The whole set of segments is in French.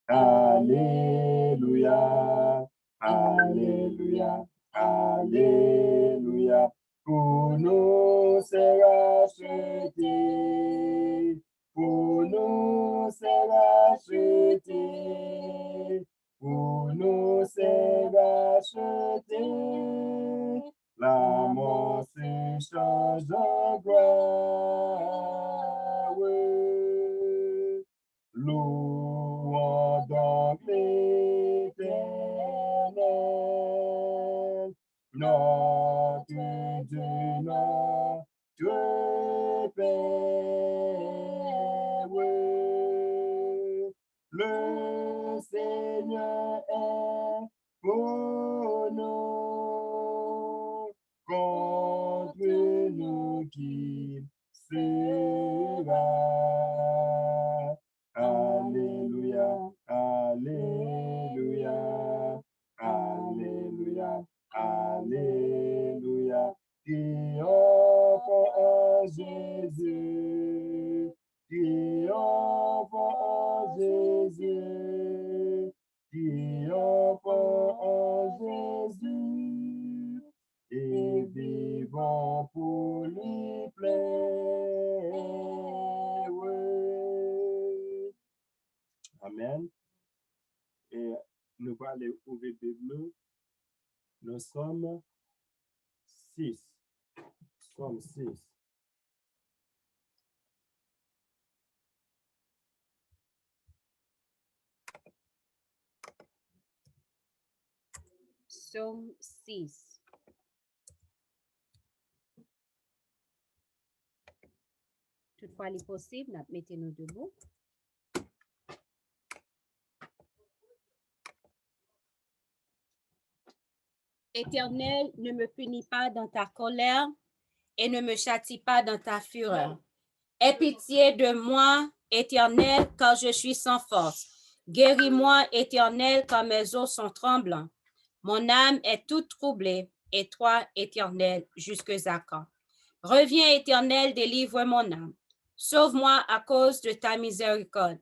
Alléluia, Alléluia, Alléluia. Pour nous c'est racheté, pour nous c'est racheté, pour nous c'est racheté. La mort s'échange en gloire. Louons donc l'Éternel, notre Dieu, notre Père. Le Seigneur est pour nous, contre nous qui sera. Alléluia, Alléluia, Alléluia, Alléluia. Triomphe en Jésus, triomphe en Jésus, triomphe en Jésus, et vivons pour lui plaire. Amen. Et nous allons aller ouvrir la Bible. Nous sommes 6. Somme 6. Psaume 6. Toutefois, il est possible, mettez-nous debout. Éternel, ne me punis pas dans ta colère et ne me châtie pas dans ta fureur. Aie pitié de moi, Éternel, car je suis sans force. Guéris-moi, Éternel, car mes os sont tremblants. Mon âme est toute troublée, et toi, Éternel, jusque à quand? Reviens, Éternel, délivre mon âme. Sauve-moi à cause de ta miséricorde,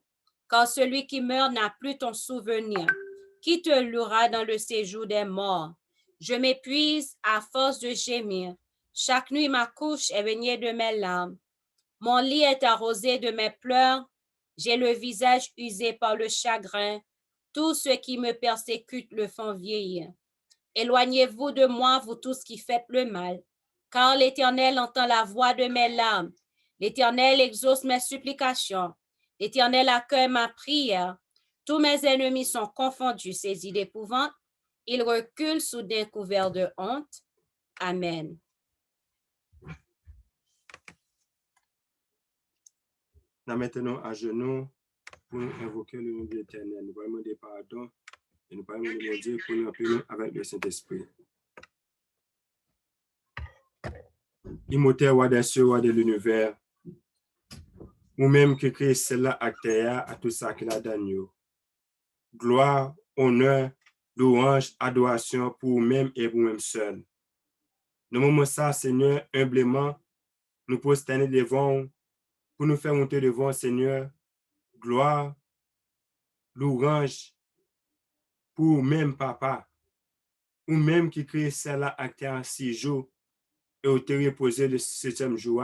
car celui qui meurt n'a plus ton souvenir. Qui te louera dans le séjour des morts? Je m'épuise à force de gémir. Chaque nuit, ma couche est baignée de mes larmes. Mon lit est arrosé de mes pleurs. J'ai le visage usé par le chagrin. Tous ceux qui me persécutent le font vieillir. Éloignez-vous de moi, vous tous qui faites le mal, car l'Éternel entend la voix de mes larmes. L'Éternel exauce mes supplications. L'Éternel accueille ma prière. Tous mes ennemis sont confondus, saisis d'épouvante. Ils reculent soudain couverts de honte. Amen. Nous maintenant à genoux pour invoquer le nom de l'Éternel. Nous allons demander pardon et nous allons demander pour nous appeler avec le Saint-Esprit. Immortel roi des cieux, roi de l'univers, ou-même qui crée cela à terre, à tout ça qu'il a donné. Gloire, honneur, louange, adoration pour vous-même et pour vous-même seul. Nous moments ça, Seigneur, humblement, nous prosterner devant, pour nous faire monter devant, Seigneur, gloire, louange, pour vous-même, Papa, ou même qui crée cela à terre en 6 jours, et au te reposer le 7e jour,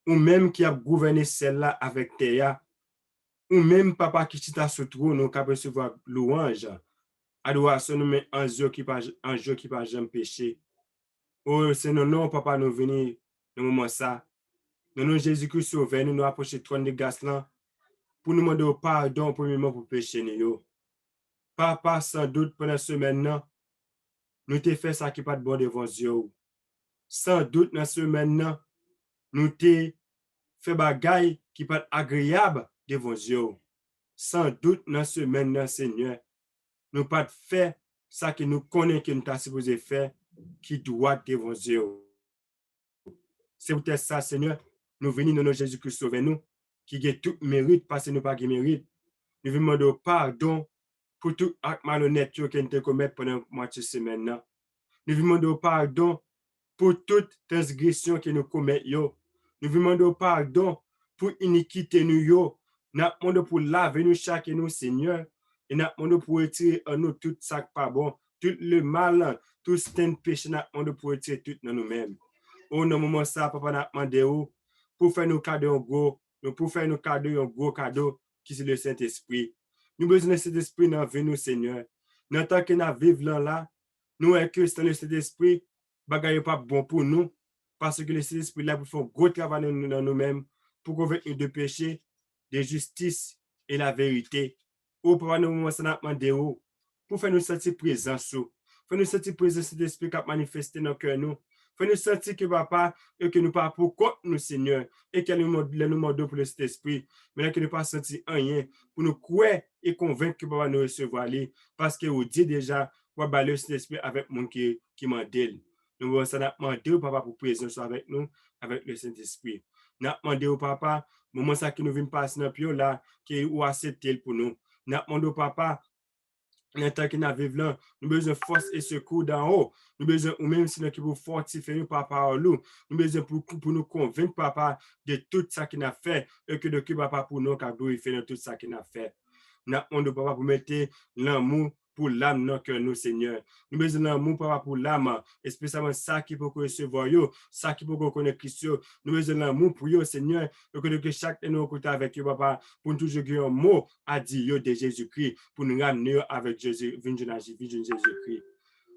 ou même qui a gouverné celle-là avec Théa, ou même papa qui t'a sur trône, nous capable recevoir louange, adoration nous met en jeu qui pas jamais péché. Oh, c'est non, papa, nous venir dans moment ça. Nous, Jésus-Christ sauvé, nous approcher le trône de grâce là, pour nous demander pardon premièrement pour péché nous. Papa, sans doute pendant ce semaine, nous t'ai fait ça qui pas de bon devant Dieu. Sans doute dans ce semaine, nous t'ai fait bagaille qui pas agréable devant Dieu. Sans doute dans ce semaine, Seigneur, nous pas fait ça que nous connaissons que nous t'avons supposé faire qui doit devant Dieu. C'est peut-être ça, Seigneur, nous venons dans Jésus-Christ sauver nous, qui a tout mérite parce que nous pas de mérite. Nous demandons pardon pour tout acte malhonnête que nous avons commis pendant la moitié de semaine. Nous demandons pardon pour toute transgression que nous commettons. Nous demandons pardon pour iniquité nous. Nous demandons pour laver nous chaque nous, Seigneur. Et nous demandons pour retirer en nous tout ça qui pas bon, tout le mal, tout ce péché, nous demandons pour retirer tout dans nous-mêmes. Au moment ça, papa, nous demandons pour faire nos cadeaux gros, pour faire nos cadeaux un gros cadeau qui c'est le Saint-Esprit. Nous avons besoin de cet esprit dans nous, Seigneur. Dans tant que nous vivons là, nous sommes que c'est le Saint-Esprit, bagaille pas bon pour nous, parce que le Saint-Esprit là pour faire un gros travail dans nous-mêmes, pour convaincre de péché, de justice et la vérité. Au papa, nous avons demandé pour faire nous sentir présence, pour nous sentir présence de l'Esprit qui a manifesté dans le cœur nous. Faut nous sentir que papa, et que nous pas pour contre nous, Seigneur, et que nous demandons pour le Saint-Esprit, mais que nous pas sentir rien, pour nous croire et convaincre que papa nous recevoir aller, parce que vous dit déjà, pour le Saint-Esprit avec mon qui m'endèle. Nous allons demander au papa pour présence avec nous, avec le Saint-Esprit. Nous demandé au papa, moment ça que nous venons passer dans le là, qui ou accepter pour nous. Nous demandé au papa, en tant que nous vivons là, nous avons besoin de force et secours d'en haut. Nous avons besoin, ou même si nous pouvons fortifier nous par parole, nous avons besoin pour nous convaincre, papa, de tout ça qu'il a fait, et que de papa pour nous, car glorifier dans tout ça qu'il a fait. Nous avons papa pour mettre l'amour pour l'âme dans cœur nous, Seigneur. Nous avons besoin d'amour, papa, pour l'âme, spécialement ça qui peut recevoir, ça qui peut connaître Christ. Nous avons besoin d'amour pour vous, Seigneur, et que chaque de nous côté avec vous, papa, pour nous toujours dire un mot à dire de Jésus-Christ, pour nous ramener avec Jésus, Jésus-Christ.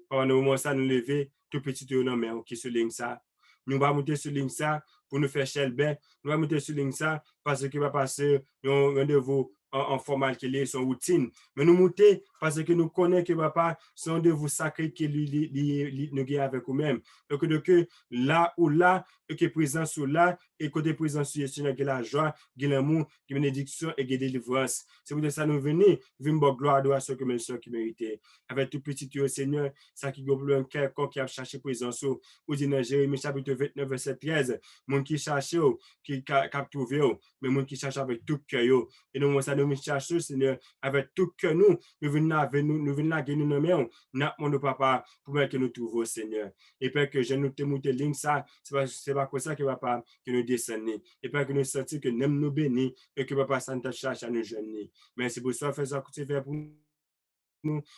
Pendant le moment, ça nous lever, tout petit, mais qui se ligne ça. Nous allons monter sur ligne ça pour nous faire chelbe. Nous allons monter sur ligne ça parce que va passer un rendez-vous en formal qui est son routine. Mais nous monter parce que nous connaissons que papa, c'est un rendez-vous sacré qui nous avec nous-mêmes. Donc, que là ou là, que présence sur là, et côté présence sur Seigneur, qui la joie, qui l'amour, qui bénédiction et qui délivrance. C'est pour ça que nous venons, gloire, adoration que nous qui méritait. Avec tout petit Seigneur, ça qui gobe un cœur qui a cherché présence. Ou dit dans Jérémie chapitre 29, verset 13, mon qui cherche, qui a trouvé, mais mon qui cherche avec tout cœur. Et nous, ça nous cherche, Seigneur, avec tout cœur, nous venons là, nous nous mains, nous papa, pour que nous trouvons, Seigneur. Et puis que je nous te monte ligne ça, c'est pas comme ça que papa, que nous descendons. Et puis que nous sentons que nous nous bénis, et que papa, ça nous cherche à nous jeûner. Merci pour ça, fais ça, pour nous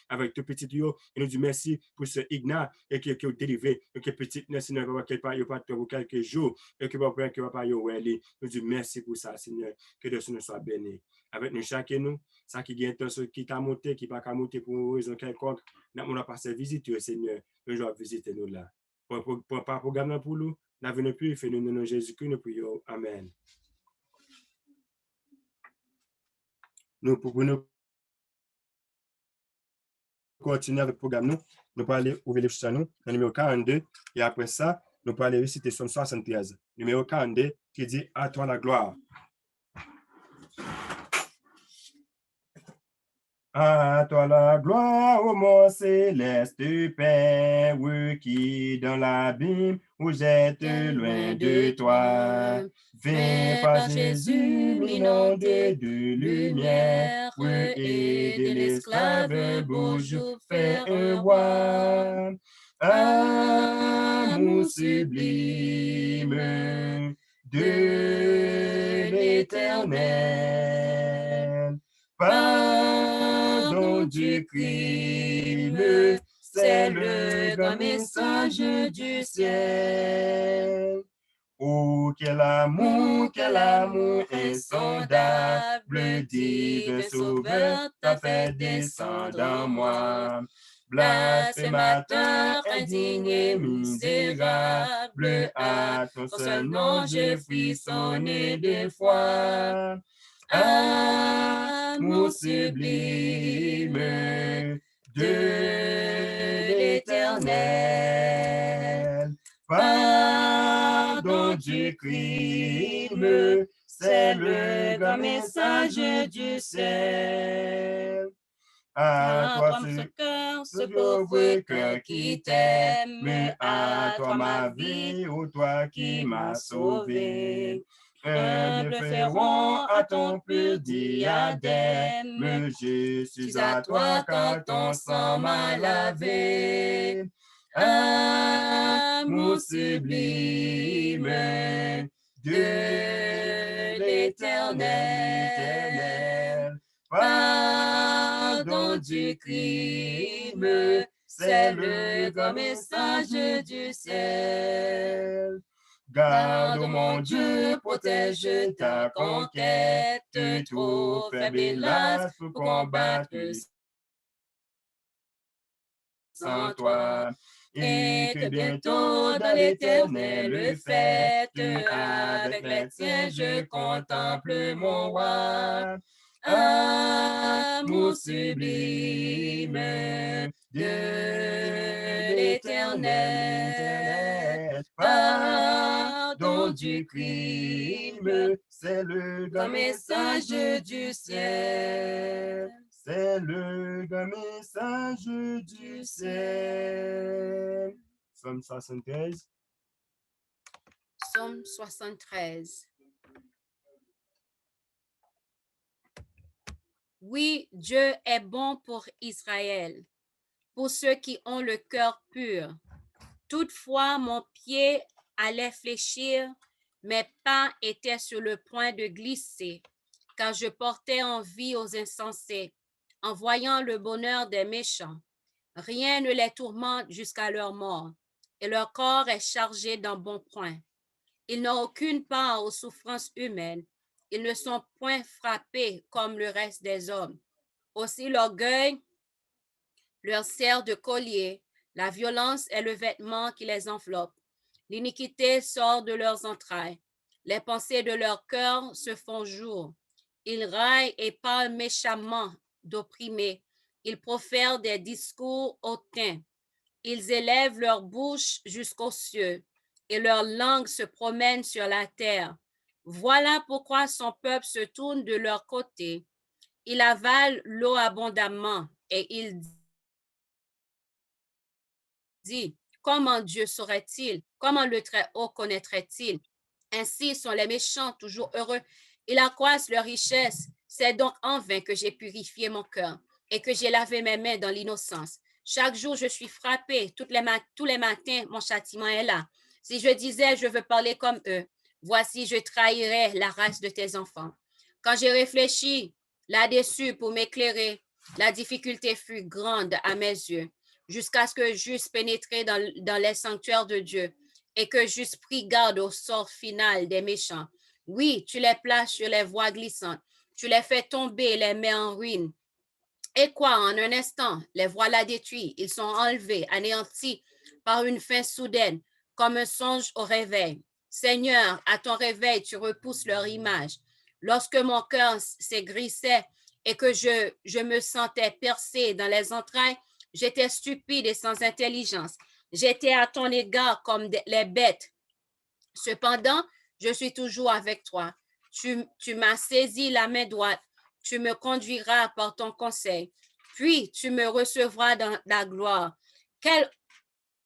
avec tout petit yo et nous dit merci pour ce Igna et que vous délivré et que petit Seigneur papa qu'il pas pour quelques jours et que papa yo weli nous dit merci pour ça Seigneur que Dieu nous soit béni avec nous chacun nous ça qui gagne temps qui t'a monté qui pas monter pour une raison quelconque on a passé visiter Seigneur un jour visiter nous là pour programme pour nous n'a venu plus fait nous nom Jésus-Christ nous prions amen nous pour nous continuer avec le programme, nous allons aller ouvrir les fichiers nous, le numéro 42, et après ça, nous allons aller réciter Somme 73. Numéro 42, qui dit « À toi la gloire ». À toi la gloire, ô mon céleste Père, qui dans l'abîme ou jette loin de toi. Viens par Jésus, inondé de lumière, aider l'esclave un beau jour, faire un roi. Amour sublime de l'Éternel. Pardon du crime, c'est le grand message du ciel. Oh, quel amour insondable, divin sauveur, t'as fait descendre en moi. Blasphémateur, indigne et misérable, à ton seul nom je frissonne de foi. Amour sublime de l'Éternel. Pardon du crime, c'est le grand message du ciel. À toi ce pauvre cœur qui t'aime, à toi ma vie, ô toi qui m'as sauvé. Humble feront à ton pur diadème, je suis à toi quand ton sang m'a lavé. Amour sublime de l'Éternel, pardon pardon du crime, c'est le grand message du ciel. Garde, mon Dieu, protège ta conquête, trop faible hélas pour combattre sans toi. Et que bientôt dans l'éternel fête, avec les tiens, je contemple mon roi. Amour sublime de l'éternel, pardon du crime, c'est le grand message du ciel. C'est le grand message du ciel. Psaume 73. Psaume 73. Oui, Dieu est bon pour Israël, pour ceux qui ont le cœur pur. Toutefois, mon pied allait fléchir, mes pas étaient sur le point de glisser, car je portais envie aux insensés, en voyant le bonheur des méchants. Rien ne les tourmente jusqu'à leur mort, et leur corps est chargé d'un bon point. Ils n'ont aucune part aux souffrances humaines. Ils ne sont point frappés comme le reste des hommes. Aussi l'orgueil leur sert de collier, la violence est le vêtement qui les enveloppe. L'iniquité sort de leurs entrailles. Les pensées de leur cœur se font jour. Ils raillent et parlent méchamment d'opprimés. Ils profèrent des discours hautains. Ils élèvent leur bouche jusqu'aux cieux et leur langue se promène sur la terre. Voilà pourquoi son peuple se tourne de leur côté. Il avale l'eau abondamment et il dit, comment Dieu saurait-il? Comment le Très-Haut connaîtrait-il? Ainsi sont les méchants toujours heureux. Ils accroissent leur richesse. C'est donc en vain que j'ai purifié mon cœur et que j'ai lavé mes mains dans l'innocence. Chaque jour, je suis frappée. Tous les matins, mon châtiment est là. Si je disais, je veux parler comme eux, voici, je trahirais la race de tes enfants. Quand j'ai réfléchi là-dessus pour m'éclairer, la difficulté fut grande à mes yeux, jusqu'à ce que j'eusse pénétré dans les sanctuaires de Dieu et que j'eusse pris garde au sort final des méchants. Oui, tu les places sur les voies glissantes, tu les fais tomber et les mets en ruine. Et quoi, en un instant, les voilà détruits, ils sont enlevés, anéantis par une fin soudaine, comme un songe au réveil. Seigneur, à ton réveil, tu repousses leur image. Lorsque mon cœur s'aigrissait et que je me sentais percé dans les entrailles, j'étais stupide et sans intelligence. J'étais à ton égard comme les bêtes. Cependant, je suis toujours avec toi. Tu m'as saisi la main droite. Tu me conduiras par ton conseil. Puis tu me recevras dans la gloire. Quel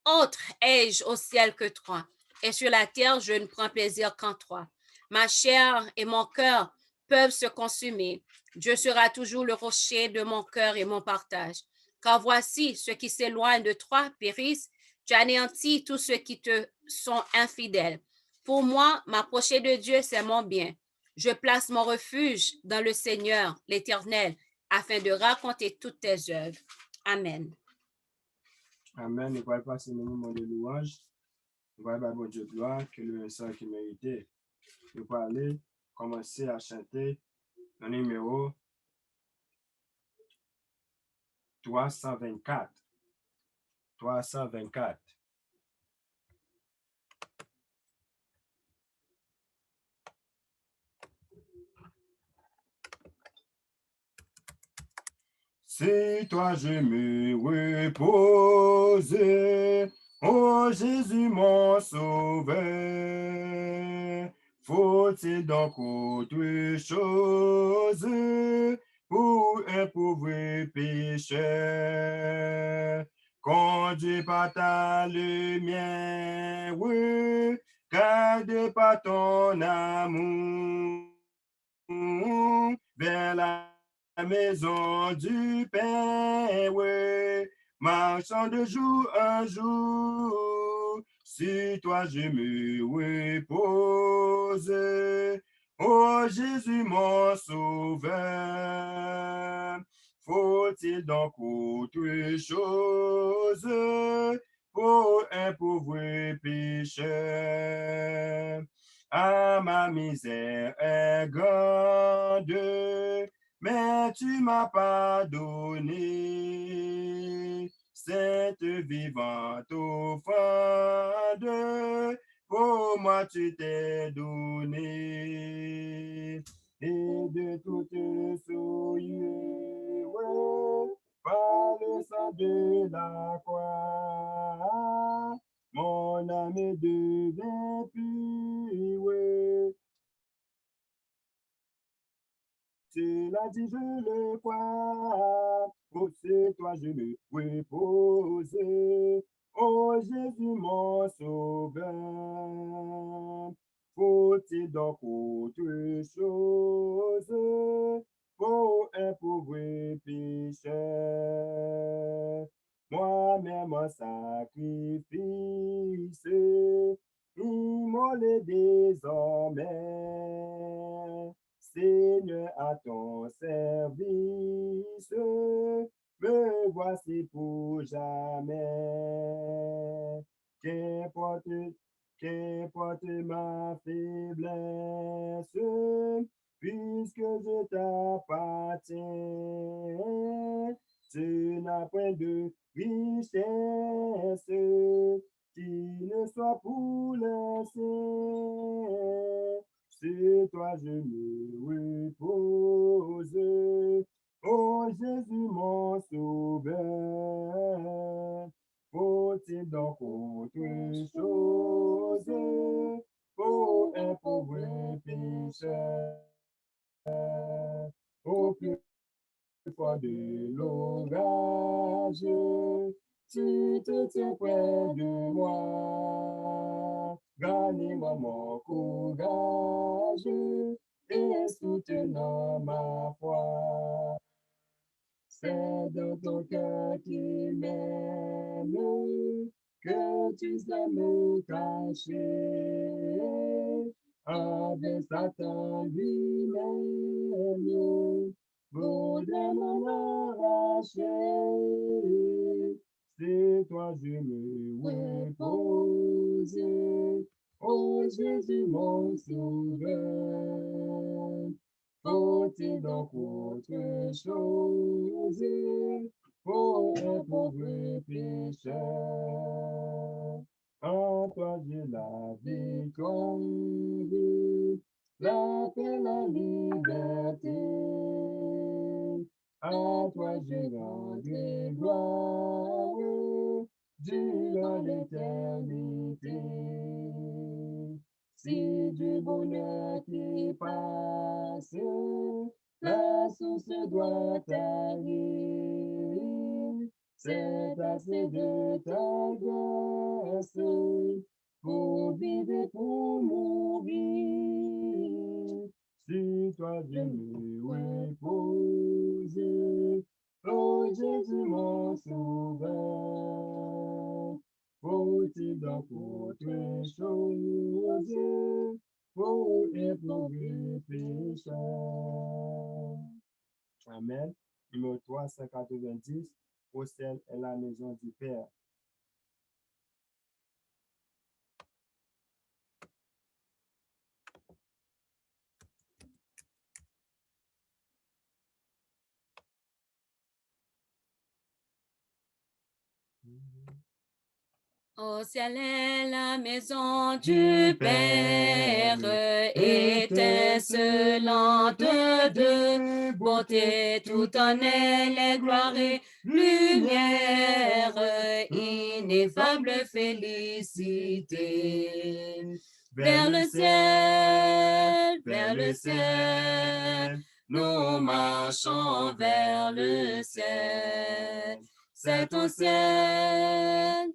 autre ai-je au ciel que toi? Et sur la terre, je ne prends plaisir qu'en toi. Ma chair et mon cœur peuvent se consumer. Dieu sera toujours le rocher de mon cœur et mon partage. Car voici, ceux qui s'éloignent de toi périssent. Tu anéantis tous ceux qui te sont infidèles. Pour moi, m'approcher de Dieu, c'est mon bien. Je place mon refuge dans le Seigneur, l'Éternel, afin de raconter toutes tes œuvres. Amen. Amen. Nous allons passer le moment de louange. Nous allons bon Dieu gloire, que le sang qui méritait. Nous allons aller commencer à chanter le numéro 324. 324. C'est toi je me repose, ô Jésus mon sauveur. Faut-il donc autre chose pour un pauvre pécheur? Conduis par ta lumière, garde par ton amour vers la maison du Père, marchant de jour en jour, sur toi je me repose, ô Jésus mon sauveur. Faut-il donc autre chose pour un pauvre pécheur? Ah, ma misère est grande, mais tu m'as pardonné. Cette vivante offrande, pour moi tu t'es donné. Et de toute souillure, par le sang de la croix, mon âme devient pure. Tu l'as dit, je le crois. Pour ce toi je me repose. Oh Jésus, mon sauveur. Faut-il donc autre chose pour un pauvre pécheur? Moi-même en sacrifice, immolé désormais. Seigneur, à ton service, me voici pour jamais. Qu'importe ma faiblesse, puisque je t'appartiens, tu n'as point de richesse qui ne soit pour les siens. C'est toi je me repose, oh Jésus mon sauveur. Faut-il donc autre chose pour un pauvre pécheur? Au plus fort de l'orage, tu te tiens près de moi. Gagne-moi mon courage et soutenant ma foi. C'est dans ton cœur qui m'aime que tu sais me cacher. Avec Satan lui-même, voudrait m'en arracher. C'est toi je me repose, oh Jésus mon sauveur. Faut-il donc autre chose pour un pauvre pécheur? En toi j'ai la victoire, la paix, la liberté. À toi je rendrai gloire durant l'éternité. Si du bonheur qui passe, la source doit tarir. C'est assez de ta grâce pour vivre et pour mourir. Si toi je me repose, oh Jésus mon sauveur. Faut-il donc autre chose pour un pauvre pécheur? Amen. Numéro 390, au ciel est la maison du Père. Au ciel est la maison du Père, étincelante de beauté, tout en elle est gloire et lumière, ineffable félicité. Vers le ciel, nous marchons vers le ciel. C'est au ciel,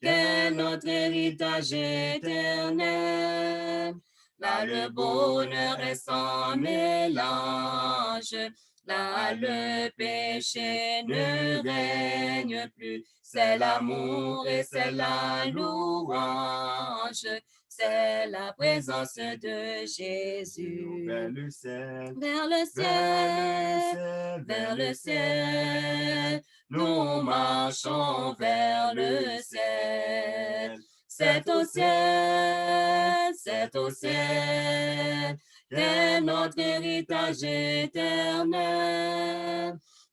qu'est notre héritage éternel. Là, le bonheur est sans mélange. Là, le péché ne règne plus. C'est l'amour et c'est la louange. c'est la présence de Jésus. Vers le ciel, Vers le ciel, vers le ciel, nous marchons vers le ciel. C'est au ciel, qu'est notre héritage éternel.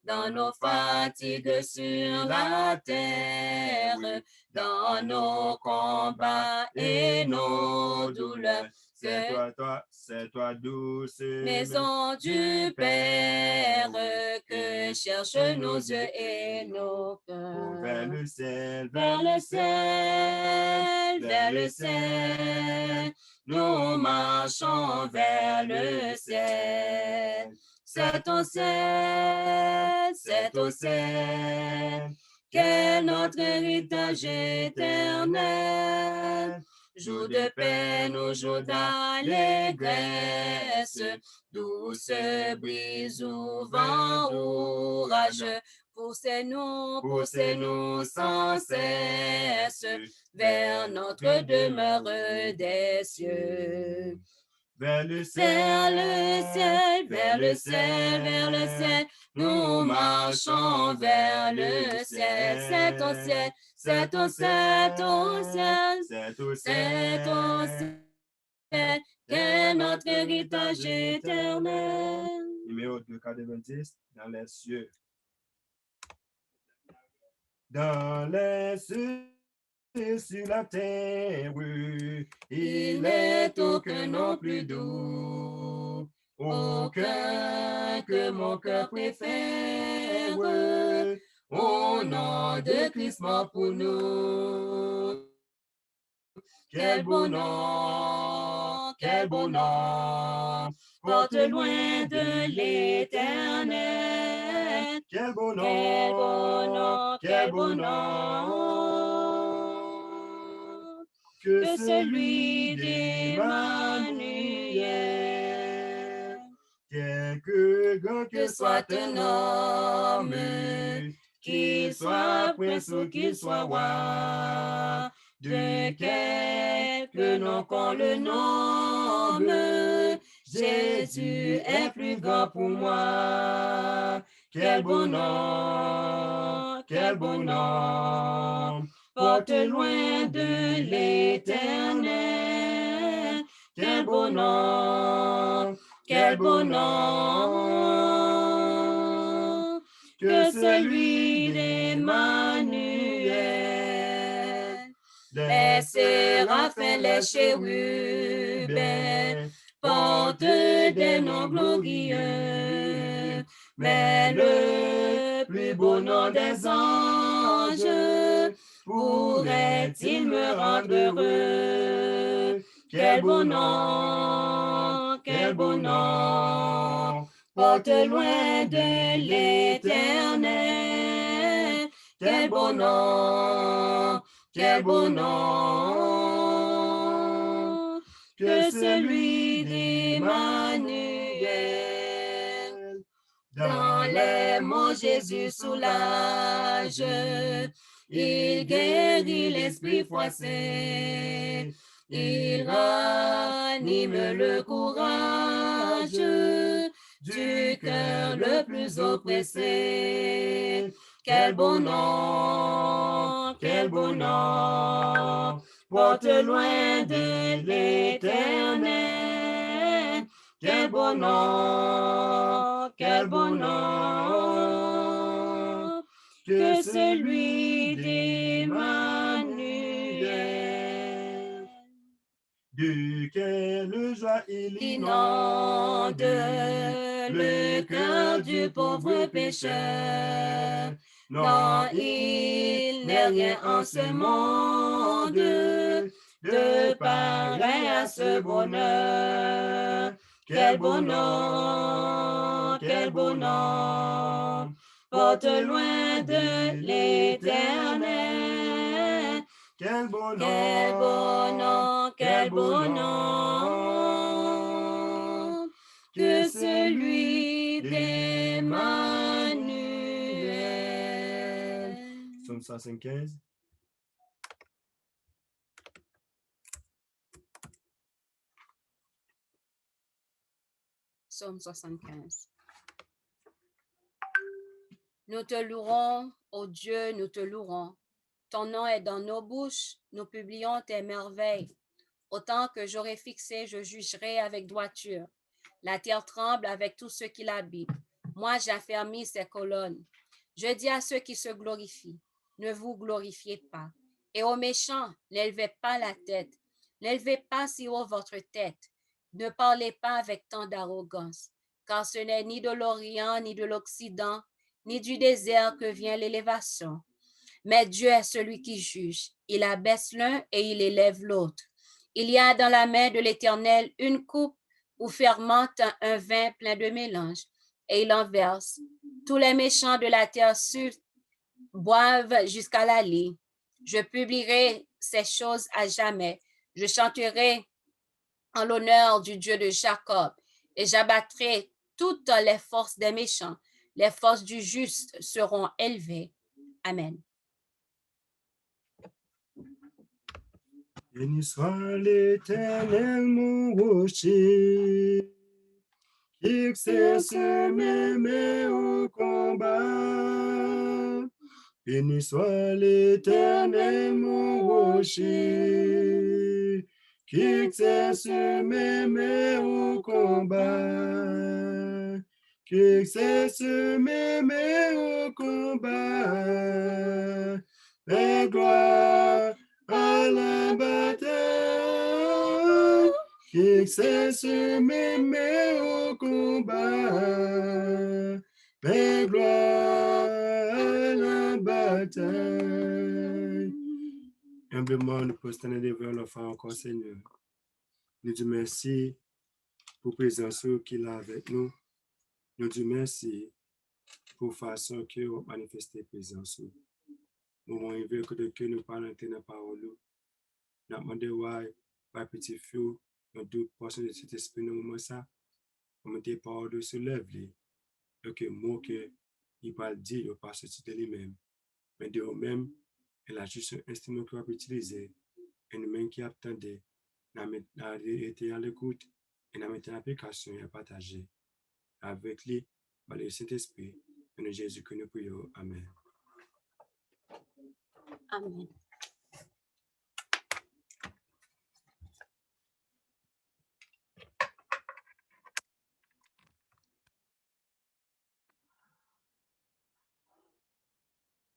Dans nos fatigues sur la terre, dans nos combats et nos douleurs, c'est toi, douce maison du Père, que cherchent nos yeux et nos cœurs. vers le ciel, Vers le ciel, vers le ciel, nous marchons vers le ciel. C'est au ciel, qu'est notre héritage éternel. Jour de peine ou jour d'allégresse, douce brise ou vent orageux, poussez-nous sans cesse vers notre demeure des cieux. vers le Vers le ciel, vers le ciel, vers le ciel, nous marchons vers le ciel. C'est au ciel, c'est au ciel, c'est au ciel, qu'est notre héritage éternel. Numéro 290, dans les cieux. Dans les cieux, sur la terre, il est aucun nom plus doux, aucun que mon cœur préfère, au nom de Christ mort pour nous. Quel beau nom, porte loin de l'éternel. Quel beau nom, que celui d'Emmanuel. Quelque grand que soit un homme, qu'il soit prince ou qu'il soit roi, de quelque nom qu'on le nomme, Jésus est plus grand pour moi. Quel beau nom, porte loin de l'éternel. Quel beau nom, que celui d'Emmanuel. Les séraphins, les chérubins portent des noms glorieux, mais le plus beau nom des anges pourrait-il me rendre heureux? Quel beau nom, porte loin de l'éternel. Quel beau nom, que celui d'Emmanuel. Dans les mots Jésus soulage, il guérit l'esprit froissé, il ranime le courage du cœur le plus oppressé. Quel beau nom, porte loin de l'éternel. Quel beau nom, que celui d'Emmanuel. De quelle joie il inonde le cœur du pauvre pécheur. Non, il n'est rien en ce monde de pareil à ce bonheur. Quel beau nom, porte loin de l'éternel. Quel beau nom, que celui d'Emmanuel. Psaume 115. Psaume 75. Nous te louerons, ô Dieu, nous te louerons. Ton nom est dans nos bouches, nous publions tes merveilles. Autant que j'aurai fixé, je jugerai avec droiture. La terre tremble avec tous ceux qui l'habitent. Moi, j'affermis ses colonnes. Je dis à ceux qui se glorifient, ne vous glorifiez pas. Et aux méchants, n'élevez pas la tête. N'élevez pas si haut votre tête. Ne parlez pas avec tant d'arrogance, car ce n'est ni de l'Orient, ni de l'Occident, ni du désert que vient l'élévation. Mais Dieu est celui qui juge. Il abaisse l'un et il élève l'autre. Il y a dans la main de l'Éternel une coupe où fermente un vin plein de mélange, et il en verse. Tous les méchants de la terre boivent jusqu'à la lie. Je publierai ces choses à jamais. Je chanterai en l'honneur du Dieu de Jacob, et j'abattrai toutes les forces des méchants. Les forces du juste seront élevées. Amen. Béni soit l'Éternel, mon rocher, qui exerce m'aimer au combat. Béni soit l'Éternel, mon rocher, qui exerce m'aimer au combat. Qui exerce m'aimer au combat. Et gloire à la bataille, qui exerce m'aimer au combat. Mais gloire à la bataille. Humblement, nous postons devant l'enfant encore, Seigneur. Nous disons merci pour la présence qu'il a avec nous. Nous disons merci pour la façon qu'il a manifesté la présence. Moment il veut que nous parlons de la parole. Nous demandons par petit feu, nous deux portions de cet esprit dans le moment ça, comme tes paroles se lèvent. Donc, mot que il va dire, il pas sortir de lui-même. Mais de lui-même, il a juste un instrument qu'il va utiliser. Et nous-mêmes qui attendons, nous avons été à l'écoute et nous avons été en application et à partager avec lui, par le Saint-Esprit, et de Jésus que nous prions. Amen. Amen.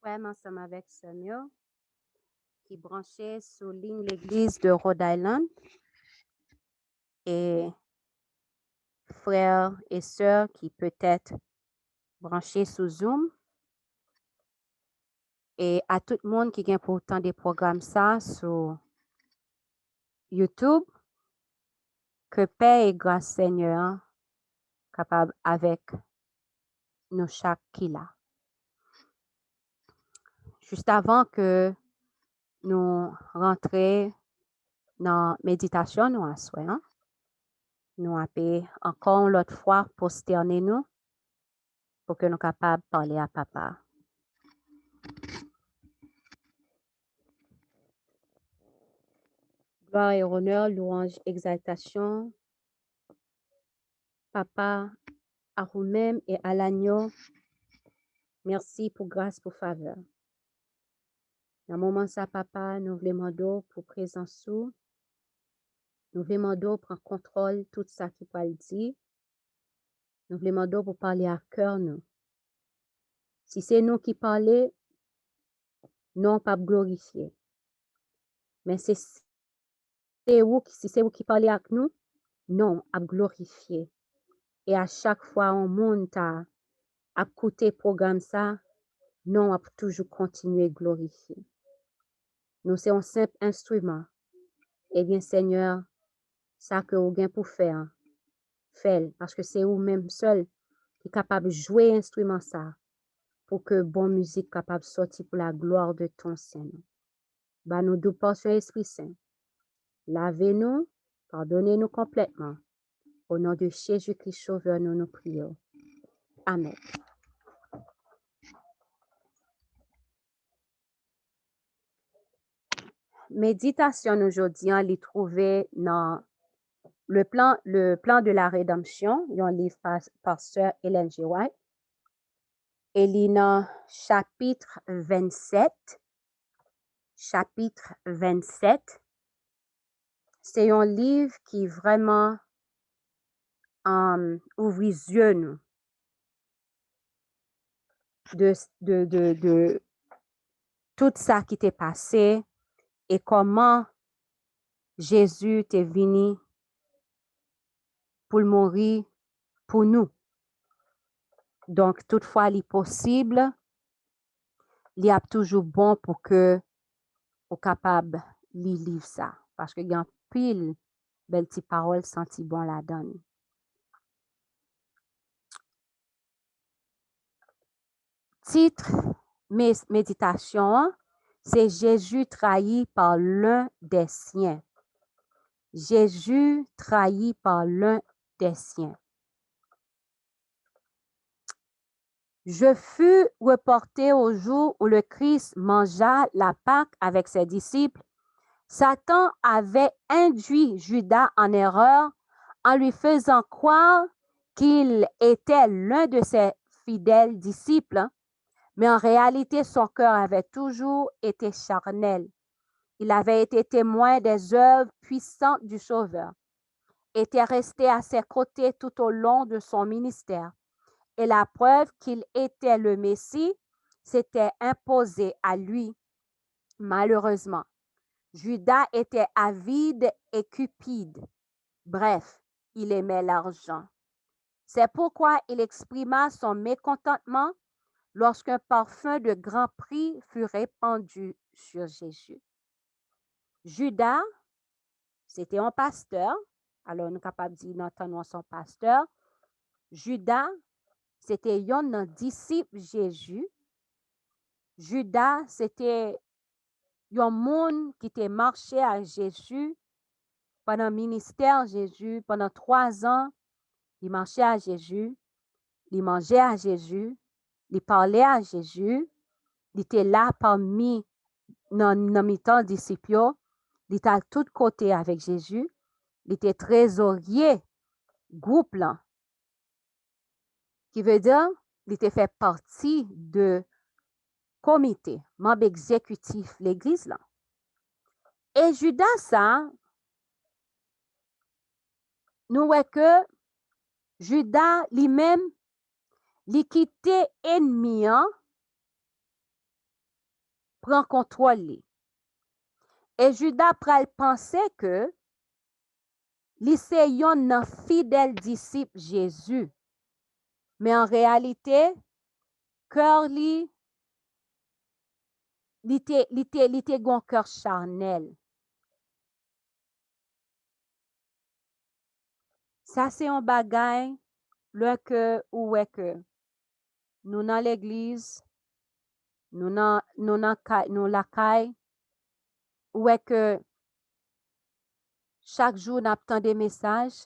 Ouais, ensemble avec Samuel, qui branchait sous ligne l'église de Rhode Island. Et frères et sœurs qui peut être branchés sous Zoom. Et à tout le monde qui vient pourtant des programmes ça sur YouTube, que paix et grâce Seigneur capable avec nous chaque qui là. Juste avant que nous rentrions dans méditation, nous assoyons, nous appelons encore l'autre fois posterner nous pour que nous capables de parler à papa. Gloire et honneur, louange, exaltation, papa, à vous-même et à l'agneau. Merci pour grâce, pour faveur. Dans le moment ça, papa, nous voulons demander pour présence sous. Nous voulons demander pour contrôle tout ça qui peut le dire. Nous voulons demander pour parler à cœur nous. Si c'est nous qui parlons, non pas glorifier. Mais si c'est vous qui parlez avec nous, non à glorifier. Et à chaque fois on monte à écouter programme ça, non à toujours continuer à glorifier. Nous sommes un simple instrument. Eh bien, Seigneur, ça que vous avez pour faire, faites, parce que c'est vous-même seul qui est capable de jouer l'instrument ça, pour que bonne musique capable de sortir pour la gloire de ton Seigneur. Bah, nous deux portions Esprit Saint. Lavez-nous, pardonnez-nous complètement. Au nom de Jésus-Christ Sauveur, nous prions. Amen. Méditation aujourd'hui, on l'y trouve dans le plan de la rédemption, il y a un livre par Sœur Ellen G. White. Et il y a chapitre 27. Chapitre 27. C'est un livre qui vraiment ouvre les yeux nous, de tout ça qui t'est passé et comment Jésus t'est venu pour mourir pour nous. Donc, toutefois, il est possible, il est toujours bon pour que vous capable de lire ça. Parce qu'il y a pile belle petite parole senti bon la donne. Titre méditation, c'est Jésus trahi par l'un des siens. Jésus trahi par l'un des siens. Je fus reporté au jour où le Christ mangea la Pâque avec ses disciples. Satan avait induit Judas en erreur en lui faisant croire qu'il était l'un de ses fidèles disciples, mais en réalité, son cœur avait toujours été charnel. Il avait été témoin des œuvres puissantes du Sauveur, était resté à ses côtés tout au long de son ministère. Et la preuve qu'il était le Messie s'était imposée à lui. Malheureusement, Judas était avide et cupide. Bref, il aimait l'argent. C'est pourquoi il exprima son mécontentement lorsqu'un parfum de grand prix fut répandu sur Jésus. Judas, c'était un pasteur. Alors, nous sommes capables de dire notamment son pasteur. Judas, c'était un disciple Jésus. Judas, c'était un monde qui était marché à Jésus pendant le ministère Jésus. Pendant 3 ans, il marchait à Jésus, il mangeait à Jésus, il parlait à Jésus, il était là parmi nos disciples, il était à tous côtés avec Jésus, il était trésorier groupe là, qui veut dire il était fait partie de comité, membre exécutif l'église là. Et Judas ça, nous voyons que Judas lui-même, il quitté ennemi, prend contrôle. Et Judas pral penser que li c'est un fidèle disciple Jésus. Mais en réalité, cœur li était gon cœur charnel. Ça c'est un bagay le que ou est que nous dans l'église, nous la caille ou est que chaque jour n'a tant des messages,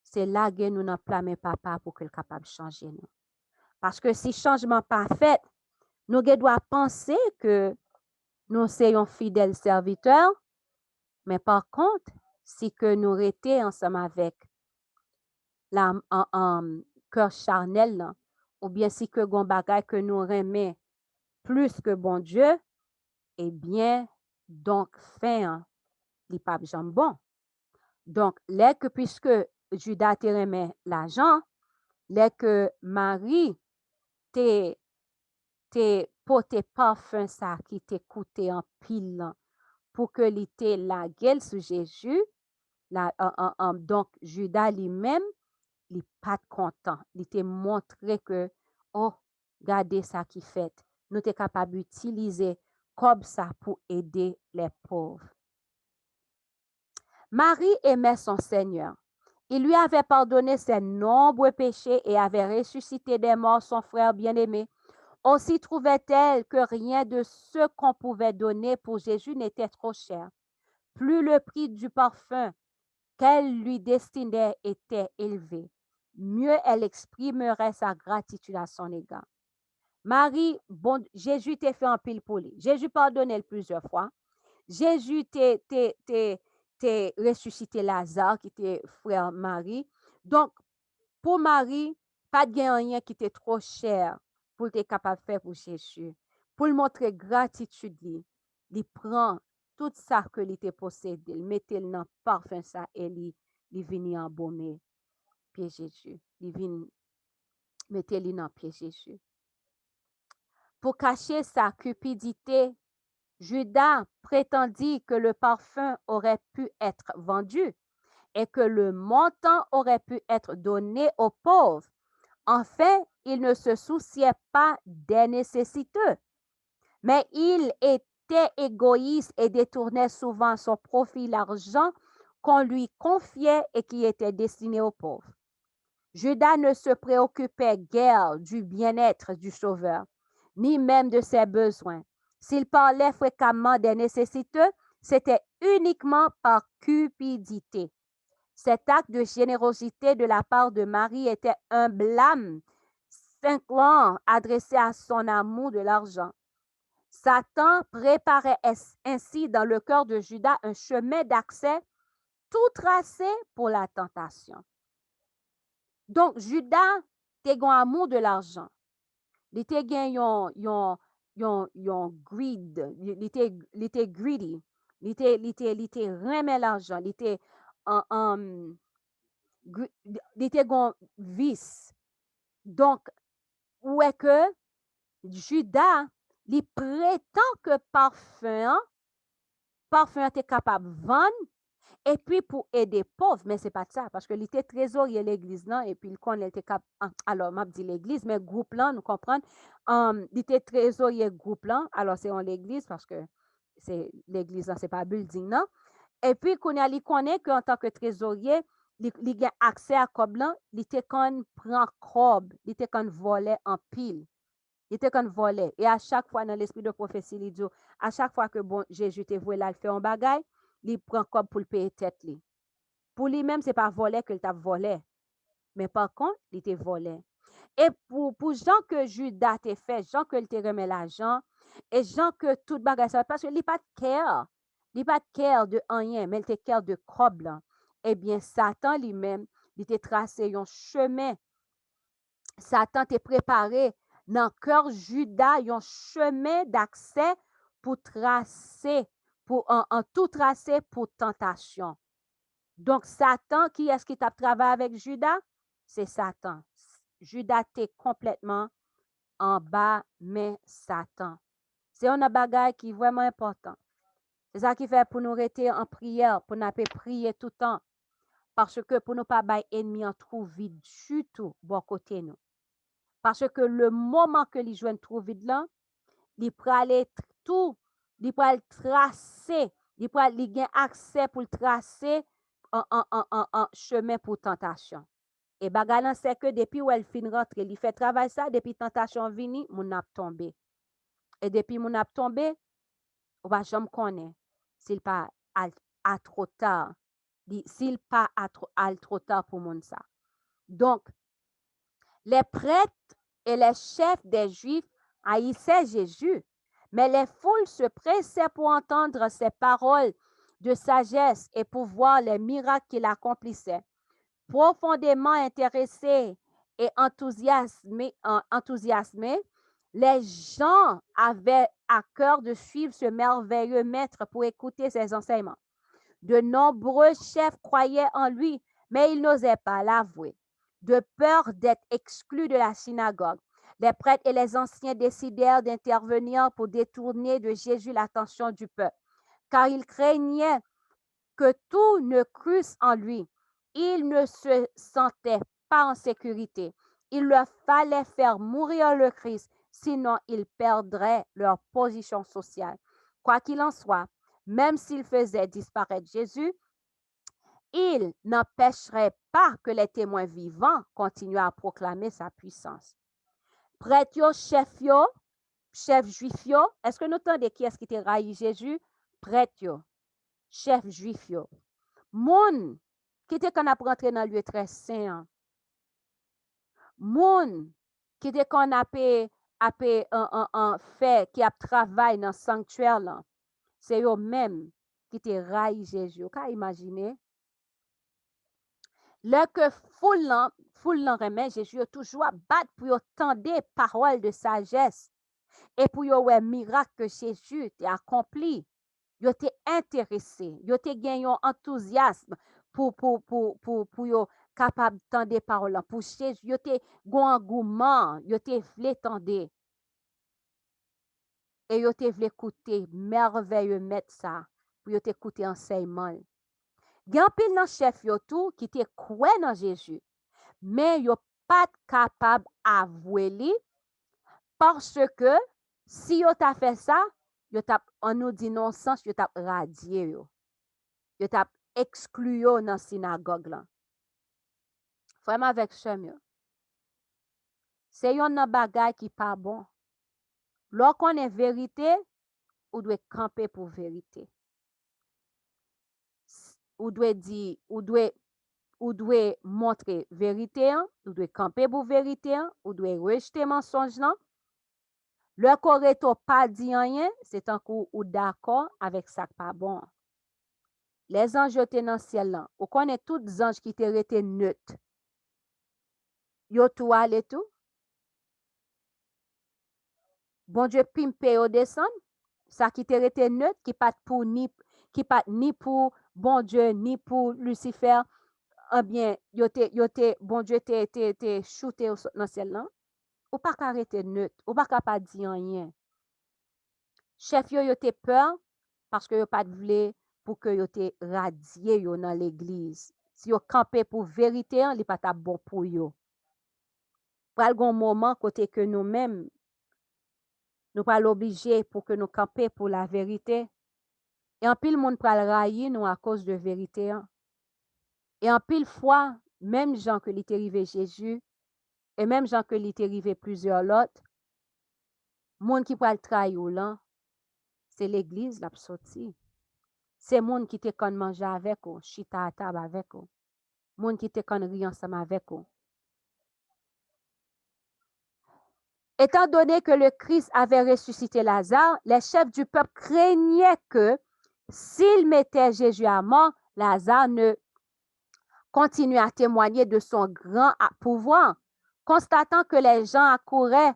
c'est là que nous n'a plamé papa pour qu'il capable de changer nous. Parce que si changement pas fait, nous devons penser que nous sommes fidèles serviteurs, mais par contre, si que nous étions ensemble avec la cœur charnel, là, ou bien si que gon bagay que nous aimons plus que bon Dieu, eh bien, donc fin, li pas jambon. Donc, là que puisque Judas te remet l'argent, là que Marie te porté parfum ça qui te coûté en pile pour que l'été la gueule sur Jésus, donc Judas lui-même, il n'est pas content. Il te montré que, oh, regardez ça qui fait. Nous sommes capables d'utiliser comme ça pour aider les pauvres. Marie aimait son Seigneur. Il lui avait pardonné ses nombreux péchés et avait ressuscité des morts son frère bien-aimé. Aussi trouvait-elle que rien de ce qu'on pouvait donner pour Jésus n'était trop cher. Plus le prix du parfum qu'elle lui destinait était élevé, mieux elle exprimerait sa gratitude à son égard. Marie, bon, Jésus t'a fait un pile pour lui. Jésus pardonnait plusieurs fois. Jésus t'a te ressuscité Lazare, qui était frère Marie. Donc, pour Marie, pas de rien qui était trop cher pour être capable de faire pour Jésus. Pour lui montrer gratitude, il prend tout ça que il était possédé, il mettait dans le parfum ça et il vient embaumer pied Jésus. Il vient mettre dans pied Jésus. Pour cacher sa cupidité, Judas prétendit que le parfum aurait pu être vendu et que le montant aurait pu être donné aux pauvres. Enfin, il ne se souciait pas des nécessiteux, mais il était égoïste et détournait souvent son profit l'argent qu'on lui confiait et qui était destiné aux pauvres. Judas ne se préoccupait guère du bien-être du Sauveur, ni même de ses besoins. S'il parlait fréquemment des nécessiteux, c'était uniquement par cupidité. Cet acte de générosité de la part de Marie était un blâme cinglant adressé à son amour de l'argent. Satan préparait ainsi dans le cœur de Judas un chemin d'accès tout tracé pour la tentation. Donc, Judas était un amour de l'argent. Il était un greed. Il était greedy. Il était remet l'argent. Il était un vice. Donc, où est que Judas, il prétend que parfum était capable de vendre et puis pour aider pauvres, mais c'est pas ça, parce que il était trésorier de l'église là, et puis il était capable, alors m'a dit l'église, mais groupe là, nous comprenons, il était trésorier groupe là, alors c'est en l'église parce que c'est l'église là, c'est pas building là, et puis il connaît qu'en tant que trésorier, il a accès à cob là, il était quand prend cob, il était quand voler en pile. Il était quand volait. Et à chaque fois, dans l'esprit de prophétie, il dit, à chaque fois que bon, Jésus te voulu là, faire un bagage, il prend comme pour le payer tête. Pour lui-même, ce n'est pas voler que t'a volé. Mais par contre, il te volé. Et pour Jean que Judas t'a fait, Jean que il te remet l'argent, et Jean que tout bagage, parce qu'il n'a pas de cœur. Il n'a pas de cœur de rien, mais il te cœur de croble. Eh bien, Satan lui-même, il t'a tracé un chemin. Satan t'a préparé dans le cœur Judas un chemin d'accès pour tracer, pour en tout tracer pour tentation. Donc, Satan, qui est-ce qui t'a travaillé avec Judas? C'est Satan. Judas t'est complètement en bas, mais Satan. C'est un bagage qui est vraiment important. C'est ça qui fait pour nous rester en prière, pour nous prier tout le temps. Parce que pour ne pas bailler ennemi en trou vide du tout, bon côté nous. Parce que le moment que les jeunes trouvent vide là, ils pourraient aller tout, ils pourraient tracer, ils pourraient avoir accès pour tracer un chemin pour tentation. Et bagalan c'est que depuis où elle fin rentre, il fait travail ça, depuis tentation vini, mon ap tombé. Et depuis mon ap tombé, on va jamais connaître s'il pas à trop tard, s'il pas à trop tard pour mon ça. Donc, les prêtres et les chefs des Juifs haïssaient Jésus, mais les foules se pressaient pour entendre ses paroles de sagesse et pour voir les miracles qu'il accomplissait. Profondément intéressés et enthousiasmés, les gens avaient à cœur de suivre ce merveilleux maître pour écouter ses enseignements. De nombreux chefs croyaient en lui, mais ils n'osaient pas l'avouer. De peur d'être exclus de la synagogue, les prêtres et les anciens décidèrent d'intervenir pour détourner de Jésus l'attention du peuple, car ils craignaient que tout ne crusse en lui. Ils ne se sentaient pas en sécurité. Il leur fallait faire mourir le Christ, sinon ils perdraient leur position sociale. Quoi qu'il en soit, même s'ils faisaient disparaître Jésus, il n'empêcherait pas que les témoins vivants continuent à proclamer sa puissance. Prêtre, chef juif, est-ce que nous entendons qui est-ce qui t'a raillé Jésus? Prêtre, chef juif. Moun qui était quand on rentré dans le lieu très saint. Moun qui était quand on a fait qui a travaillé dans le sanctuaire là. C'est eux même qui te raille Jésus. Vous pouvez imaginer. Le que foule remet Jésus a toujours battre pour entendre paroles de sagesse et pour ouais miracle que Jésus t'a accompli. Yo te intéressé, yo te gagné un enthousiasme pour yo capable d'entendre paroles pour Jésus, yo te gon engouement, yo te vle tendre. Et yo te vle écouter merveilleux maître ça pour yo te écouter enseignement. Gen pile nan chef yo tout qui te croit dans Jésus, mais yo pas capable avouer li parce que si yo t'a fait ça, yo t'a on nous dit non sens, yo t'a radié yo. Yo t'a exclu yo dans synagogue là. Vraiment avec chem yo. C'est yon nan bagay qui pas bon. Lorsqu'on est vérité, ou doit camper pour vérité. Ou doit dire, ou doit montrer vérité, ou doit camper pour vérité, ou doit rejeter mensonge là. Le correcto pas dit rien, c'est un coup ou d'accord avec ça pas bon. Les anges étaient dans le ciel là. Ou connaît tous les anges qui étaient neutres. Yo tout allé tout. Bon Dieu pimpe au descend. Ça qui était neutre, qui pas pour ni pour bon Dieu ni pour Lucifer. Eh bien, bon Dieu te shooté dans le ciel là. Ou pas arrêter neutre, ou pas dire rien. Chef yo te peur parce que yo pas voulu pour que yo te radié yo dans l'église. Si yo campé pour vérité, li pas ta bon pour yo. Pral gon moment côté que nous-mêmes nous pas l'obligé pour que nous camper pour la vérité. Et en pile monde pral railler nous à cause de vérité. Et en pile fois, même gens que li te rivé Jésus et même gens que li te rivé plusieurs autres, monde qui pral trahir là, c'est l'église l'a sorti. C'est monde qui te kon manger avec ou, chita à table avec ou. Monde qui te kon ri ensemble avec ou. Étant donné que le Christ avait ressuscité Lazare, les chefs du peuple craignaient que s'ils mettaient Jésus à mort, Lazare ne continue à témoigner de son grand pouvoir. Constatant que les gens accouraient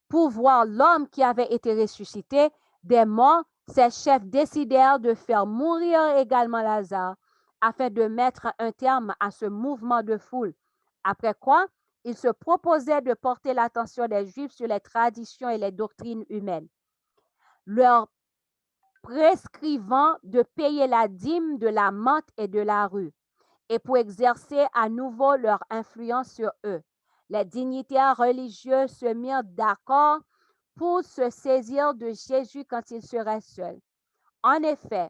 pour voir l'homme qui avait été ressuscité des morts, ces chefs décidèrent de faire mourir également Lazare afin de mettre un terme à ce mouvement de foule. Après quoi, ils se proposaient de porter l'attention des Juifs sur les traditions et les doctrines humaines, leur prescrivant de payer la dîme de la menthe et de la rue, et pour exercer à nouveau leur influence sur eux. Les dignitaires religieux se mirent d'accord pour se saisir de Jésus quand il serait seul. En effet,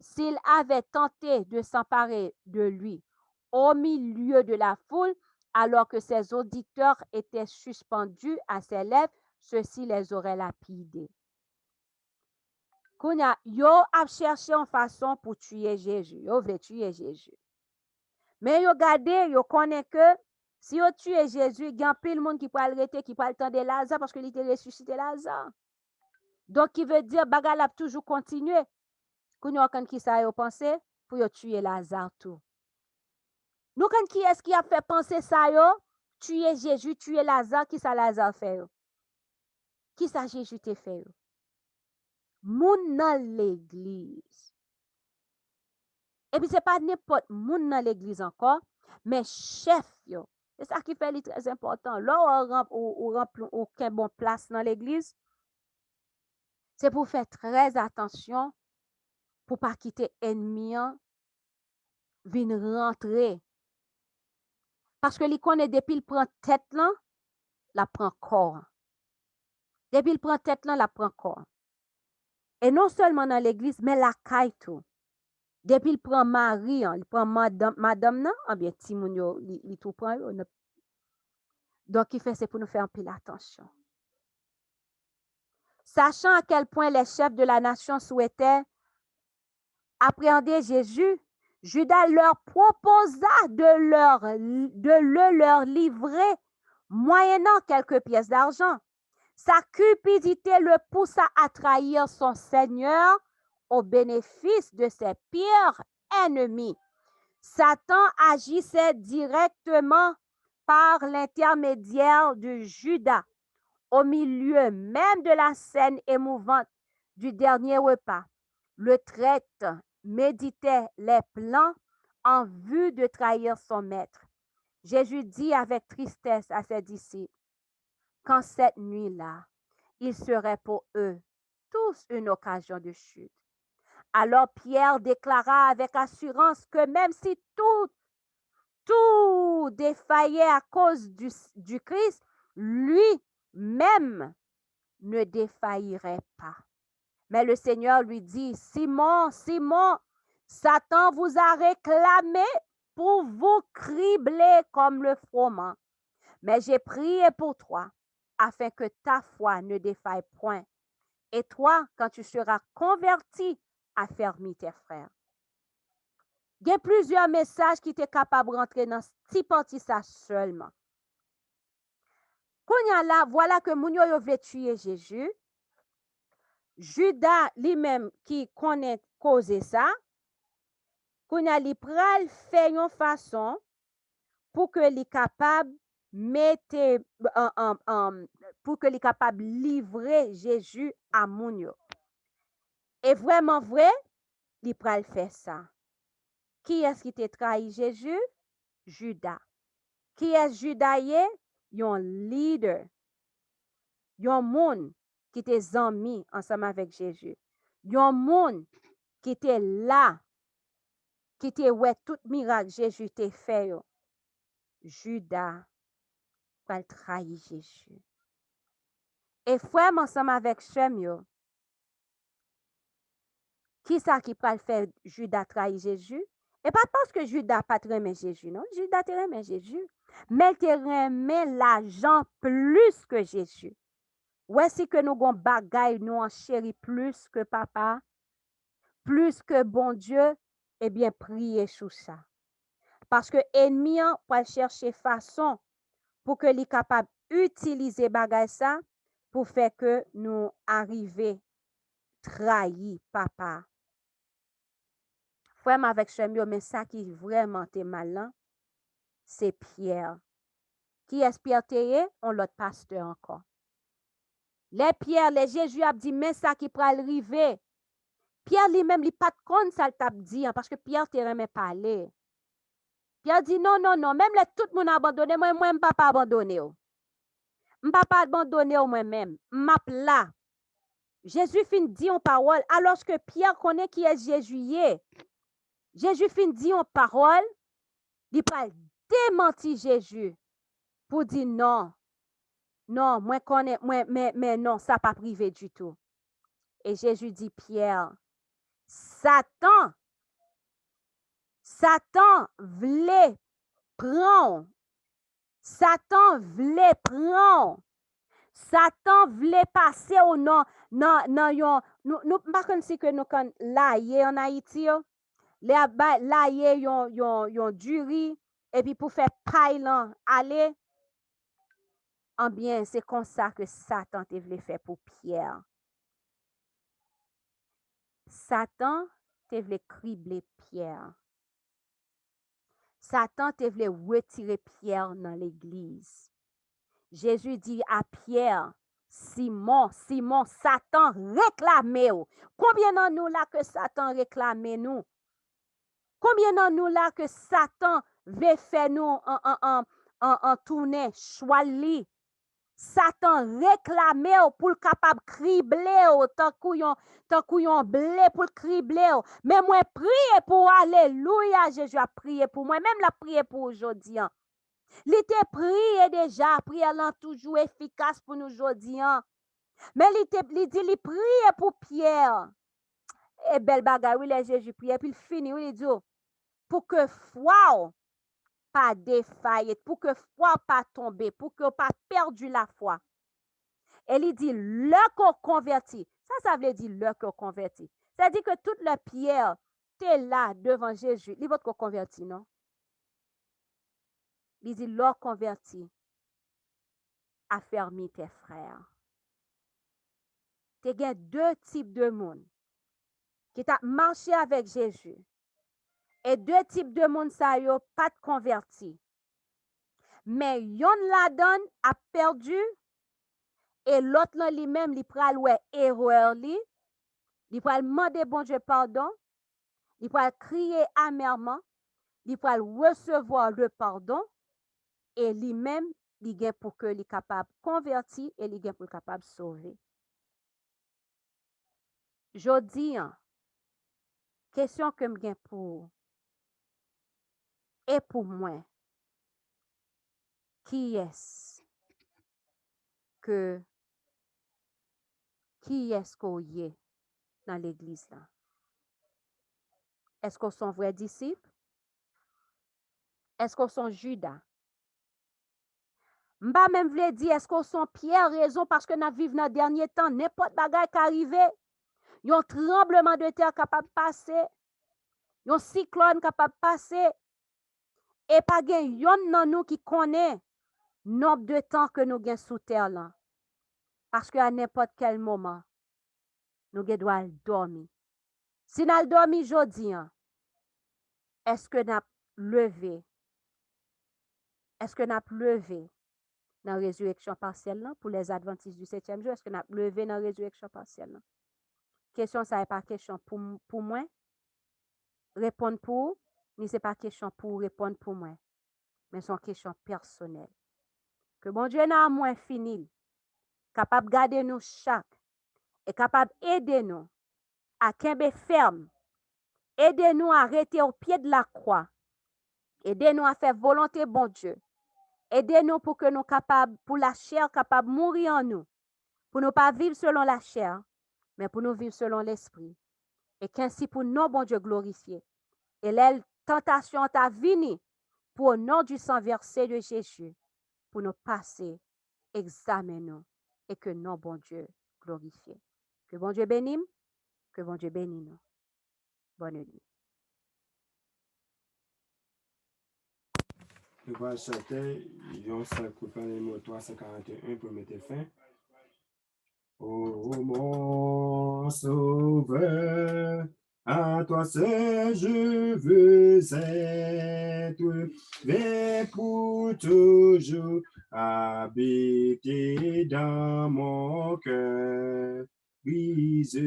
s'ils avaient tenté de s'emparer de lui au milieu de la foule, alors que ses auditeurs étaient suspendus à ses lèvres, ceux-ci les auraient lapidés. Kounya, yo a cherché une façon pour tuer Jésus. Yo voulait tuer Jésus. Mais yo gade, yo connaît que si yo tue Jésus, il y a pile de monde qui peut arrêter, qui peut attendre Lazare parce qu'il était ressuscité Lazare. Donc, qui veut dire, bagal a toujours continué. Kounya, quand qui ça yo pensé pour yo tuer Lazare tout. Nous, quand qui est-ce qui a fait penser ça yo? Tuer Jésus, tuer Lazare, qui ça Lazare fait yo? Qui ça Jésus te fait yo? Moun dans l'église. Et puis, ce n'est pas n'importe moun dans l'église encore, mais chef yo. C'est ça qui fait très important. Là, on remplit aucun bon place dans l'église, c'est pour faire très attention pour ne pas quitter ennemi venir rentrer. Parce que li connaît depuis il prend tête là, la prend corps. Depuis il prend tête là, la prend corps. Et non seulement dans l'église, mais la caille tout. Depuis il prend mari, il prend madame nan, ah bien ti moun yo li tout prend yo. Donc il fait c'est pour nous faire un peu attention. Sachant à quel point les chefs de la nation souhaitaient appréhender Jésus, Judas leur proposa de leur livrer moyennant quelques pièces d'argent. Sa cupidité le poussa à trahir son Seigneur au bénéfice de ses pires ennemis. Satan agissait directement par l'intermédiaire de Judas au milieu même de la scène émouvante du dernier repas. Le traître méditait les plans en vue de trahir son maître. Jésus dit avec tristesse à ses disciples qu'en cette nuit-là, il serait pour eux tous une occasion de chute. Alors Pierre déclara avec assurance que même si tout défaillait à cause du Christ, lui-même ne défaillirait pas. Mais le Seigneur lui dit, Simon, Simon, Satan vous a réclamé pour vous cribler comme le froment. Mais j'ai prié pour toi, afin que ta foi ne défaille point. Et toi, quand tu seras converti, affermis tes frères. Il y a plusieurs messages qui étaient capables de rentrer dans ce petit parti ça seulement. Quand là, voilà que moun yo voulait tuer Jésus. Judas lui-même qui connaît causé ça, qu'on a li pral fait une façon pour que li capable mettre pour que li capable livrer Jésus à moun yo. Et vraiment vrai, li pral faire ça. Qui est-ce qui t'a trahi Jésus? Judas. Qui est Judas? Yon leader. Yon moun qui était ami ensemble avec Jésus. Yon moun qui était là, qui était ouais tout miracle Jésus t'a fait yo. Judas va trahir Jésus. Et frère ensemble avec Shem yo. Qui ça qui va faire Judas trahir Jésus? Et pas parce que Judas pas aimé Jésus, non? Judas aimé Jésus, mais il aimé l'argent plus que Jésus. Ouais, si que nous gon bagay nous en chéri plus que papa, plus que bon Dieu, eh bien priez sur ça. Parce que ennemi va chercher façon pour que li capable utiliser bagay ça pour faire que nous arriver trahir papa. Frère avec Chemio, mais ça qui vraiment te malin, c'est Pierre. Qui est Pierre Théé? On l'autre pasteur encore. Les Pierre, les Jésus a dit, mais ça qui pral arriver. Pierre lui-même, il pas de compte ça t'a dit, parce que Pierre te remet parler. Pierre dit, non, non, non, même les tout le monde abandonné, moi, je ne peux pas abandonner. Je ne peux pas abandonner moi-même. M'a là. Jésus fin dit en parole, alors que Pierre connaît qui est Jésus. Jésus fin dit en parole, il va démentir Jésus pour dire non. Non, moi connais, mais non, ça pas privé du tout. Et Jésus dit, Pierre, Satan voulait prendre. Satan voulait prendre. Satan voulait passer au nom. Non, nous pas comme si que nous quand là en Haïti, là yon du riz et puis pour faire paille aller. En bien, c'est comme ça que Satan te voulait faire pour Pierre. Satan te voulait cribler Pierre. Satan te voulait retirer Pierre dans l'église. Jésus dit à Pierre, Simon, Simon, Satan réclame. Combien d'en nous là que Satan réclame nous? Combien d'en nous là que Satan veut faire nous en tourner, choisir? Satan réclamé pour capable cribler tant qu'on blé pour cribler. Mais moi prier pour alléluia, Jésus a prié pour moi, même la prière pour aujourd'hui. Il était prié déjà, prière là toujours efficace pour nous aujourd'hui. Mais il dit il prié pour Pierre. Et belle bagarre, oui, Jésus prié puis il finit, il dit pour que foi pas défaillir, pour que foi pas tomber, pour que pas perdu la foi. Et il dit le corps converti. Ça veut dire le corps converti. Ça dit que toute la pierre t'es là devant Jésus. Il votre corps converti, non? Il dit l'or converti. Affermis tes frères. Tu as deux types de monde. qui t'a marché avec Jésus. Et deux types de monde ça yo pas converti. Mais yon la donne a perdu et l'autre là lui-même li pral ouais erreur li pral demander bon Dieu pardon, li pral crier amèrement, li pral recevoir le pardon et lui-même li gen pour que li capable converti et li gen pour capable sauver. Jodi question que m'gen pour et pour moi, qui est-ce qu'on y est dans l'église là? Est-ce qu'on sont vrais disciples? Est-ce qu'on sont Judas? M'ba même vle dire est-ce qu'on sont Pierre raison parce que nous vivons dans le dernier temps, n'importe bagay qui arrive, yon tremblement de terre capable passer, yon cyclone capable passer et pas gen yon nan nous qui connaît nombre de temps que nous gen sous terre là. Parce que à n'importe quel moment nous gen doit dormir. Si nous dormi jodi, est-ce que n'a levé? Est-ce que n'a levé dans la résurrection partielle là, pour les adventistes du 7e jour? Est-ce que n'a levé dans la résurrection partielle là? Question ça n'est pas question pour moi. Répondre pour, ni c'est pas question pour répondre pour moi. Mais c'est une question personnelle. Que bon Dieu n'a moins fini, capable de garder nous chaque, et capable d'aider nous à kembe ferme, aider nous à arrêter au pied de la croix, aider nous à faire volonté bon Dieu, aider nous pour que nous capables, pour la chair capable de mourir en nous, pour ne pas vivre selon la chair, mais pour nous vivre selon l'esprit. Et qu'ainsi pour nous, bon Dieu, glorifier. Et la tentation t'a venu pour au nom du sang versé de Jésus, pour nous passer, examiner nous, et que non, bon Dieu, glorifier. Que bon Dieu bénisse, que bon Dieu bénisse nous. Bonne nuit. Nous allons chanter Yon 5 coupons les mots 341 pour mettre fin. Oh mon sauveur, à toi seul je veux être, mais pour toujours habiter dans mon cœur. Brise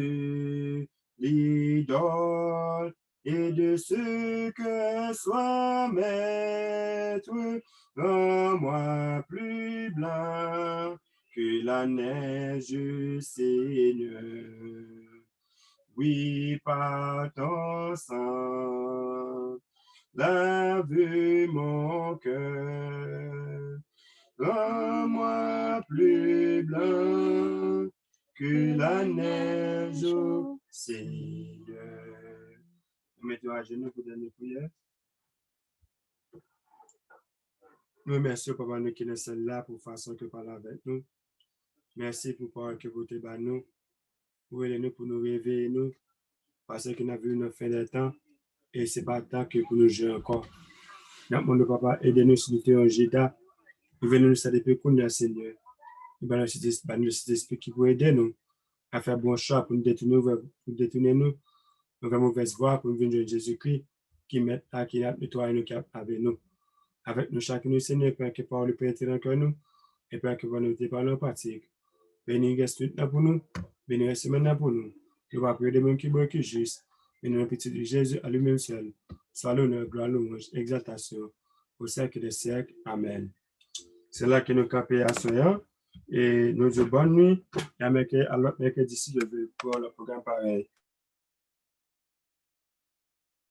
l'idole et de ce que soit maître, rends-moi plus blanc que la neige, Seigneur. Oui, par ton sang, lave mon cœur. Rends-moi plus blanc que la neige, Seigneur. Mettons à genoux pour donner prière. Nous remercions Papa nous qui est là pour façon que parler avec nous. Merci pour parler que vous êtes nous. Pour aider nous, pour nous réveiller nous. Parce que nous avons vu nos fin des temps. Et ce n'est pas temps que pour nous jouer encore. Nous, Papa, aidez-nous si nous sommes en Jida. Nous venons nous aider pour nous, Seigneur. Nous avons cet esprit qui peut aider nous à faire bon choix pour nous détourner nous. Nous avons mauvaise voie pour nous venir de Jésus-Christ qui met à qui a nettoyé nous avec nous. Avec nous chacun, Seigneur, pour que parole peut être dans nous et pour que nous ne parlons pas pratique. Béni reste tout là pour nous, béni reste maintenant pour nous. Nous va prier de même qui est juste, béni le petit de Jésus à lui-même seul. Soit l'honneur, gloire, louange, exaltation au siècle des siècles. Amen. C'est là que nous campons à Soya et nous disons bonne nuit et à l'autre mercredi, je vais pour le programme pareil.